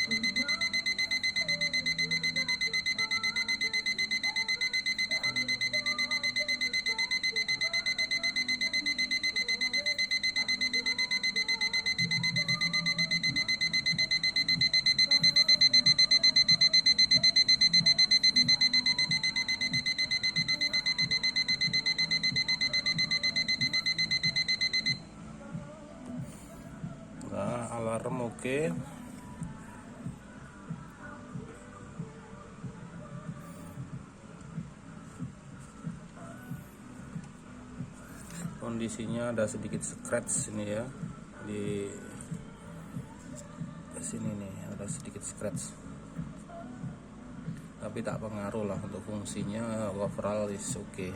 Nah, alarm oke. Kondisinya ada sedikit scratch ini ya, di sini nih ada sedikit scratch, tapi tak pengaruh lah, untuk fungsinya overall is oke.